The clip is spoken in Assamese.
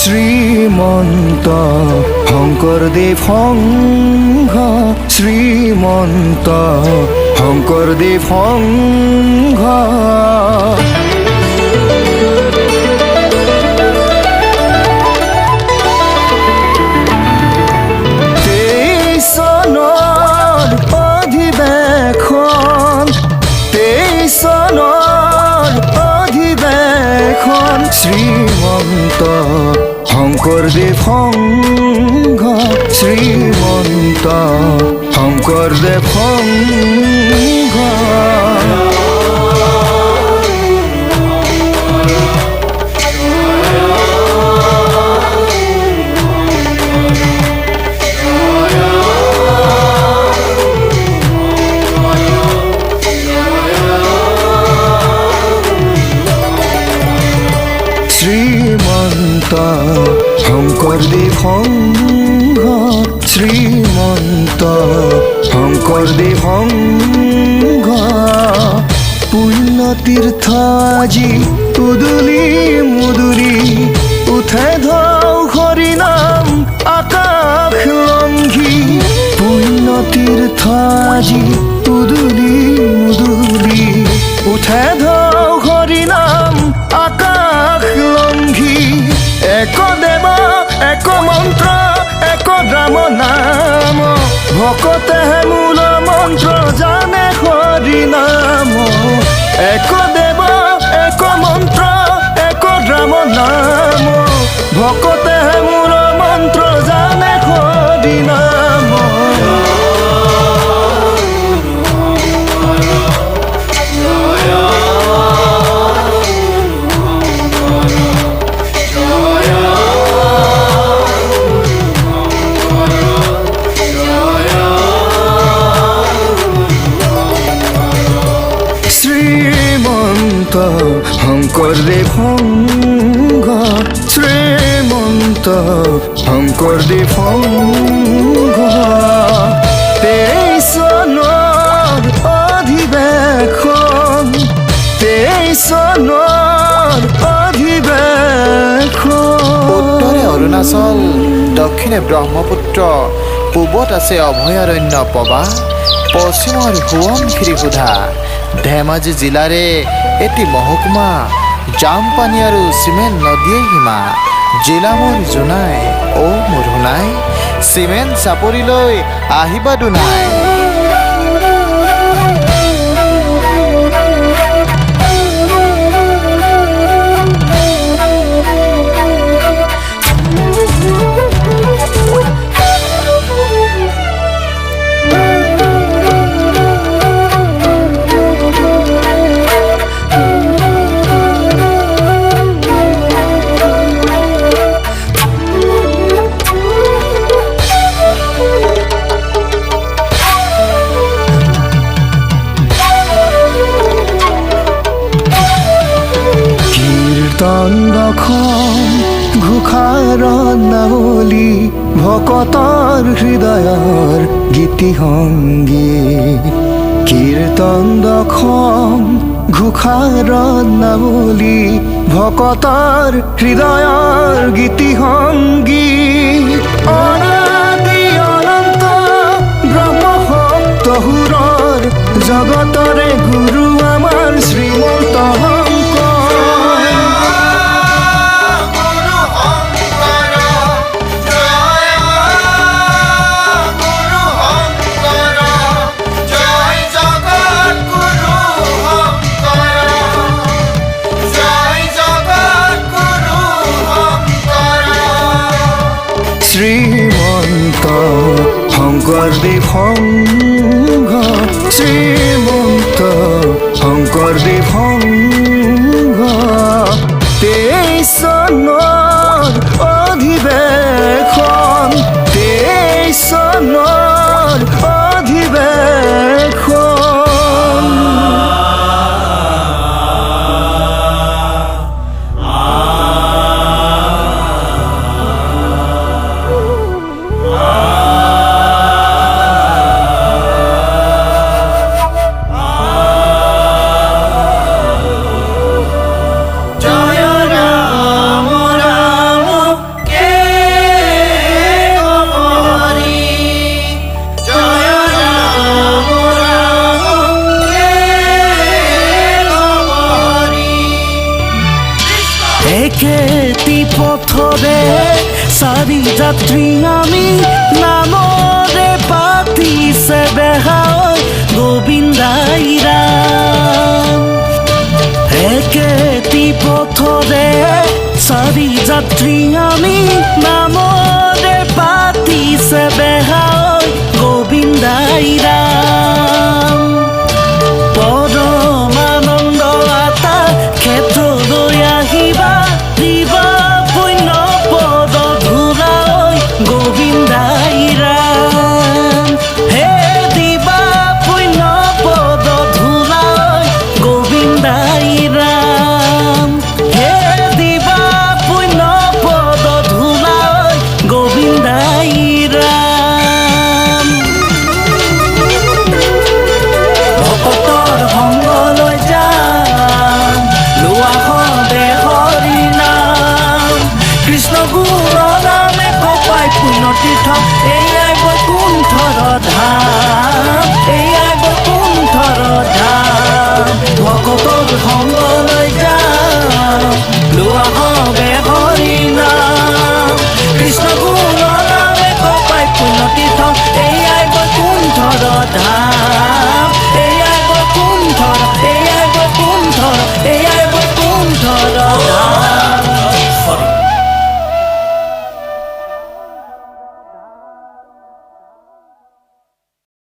শ্ৰীমন্ত শংকৰদেৱ সংঘ শ্ৰীমন্ত শংকৰদেৱ সংঘ শ্ৰীমন্ত শংকৰদেৱ সংঘ শ্ৰীমন্ত শংকৰদেৱ সংঘ শ্ৰীমন্ত শংকৰদেৱ সংঘ শ্ৰীমন্ত শংকৰদেৱ সংঘ পুণ্য তীৰ্থ আজি উদুলি মুদুলি উঠে ধৌ হৰি নাম আকাশ লংঘি পুণ্য তীৰ্থ আজি উদুলি মুদুলি উঠে ধৌ হৰি নাম আকাশ লংঘি এক দেৱ এক মন্ত্ৰ এক ৰাম নাম ভকতেহে মূল মন্ত্ৰ জানে হৰি নাম এক দেৱ এক মন্ত্ৰ এক ৰাম নাম ভকতেহে মূল মন্ত্ৰ জানে হৰি নাম শংকৰদেৱ সংঘ শ্ৰীমন্ত শংকৰদেৱ সংঘ 23 চনৰ অধিৱেশন 23 চনৰ অধিৱেশন উত্তৰে অৰুণাচল দক্ষিণে ব্ৰহ্মপুত্ৰ পূবত আছে অভয়াৰণ্য পবা পশ্চিমৰ সোৱণশিৰি সুধা ধেমাজি জিলাৰে এটি মহকুমা জামপানী আৰু চিমেণ্ট নদীয়ে সীমা জিলা মোৰ জোনাই অ মোৰ শুনাই চিমেণ্ট চাপৰিলৈ আহিবা দুনাই ঘোষাৰ নাৱলী ভকতৰ হৃদয়ৰ গীতি সংগী কীৰ্তন দশম ঘোষাৰ নাৱলী ভকতৰ হৃদয়ৰ গীতি সংগী অনাদি অনন্ত ব্ৰহ্ম সুৰৰ জগতৰে গুৰু আমাৰ শ্ৰীমন্ত শ্ৰীমন্ত শংকৰদেৱ সংঘ শ্ৰীমন্ত শংকৰদেৱ সংঘ 23 চনৰ অধিৱেশন 23 চনৰ অধিৱেশন চাৰি যাত্ৰী আমি নামৰে পাতিছে বেহাই গোবিন্দাই ৰাম একেটি পথৰে চাৰি যাত্ৰী আমি নামৰে পাতিছে বেহাই গোবিন্দাই ৰাম পৰমানন্দ আতা ক্ষেত্ৰলৈ আহিবা দিবা পুণ্য পদ ধূলাই গোবিন্দাই ৰাম হে দিবা পুণ্য পদ ধূলাই গোবিন্দাই ৰাম হে দিবা পুণ্য পদ ধূলাই গোবিন্দাই ৰাম ভকতৰ সংগলৈ যাম লোৱা সদে হৰি নাম কৃষ্ণ গুণ নামে কপাই পুণ্য তীৰ্থ এয়াই বৈকুণ্ঠৰ ধাম এয়াই বৈকুণ্ঠৰ ধাম ভকতৰ সংগলৈ যাম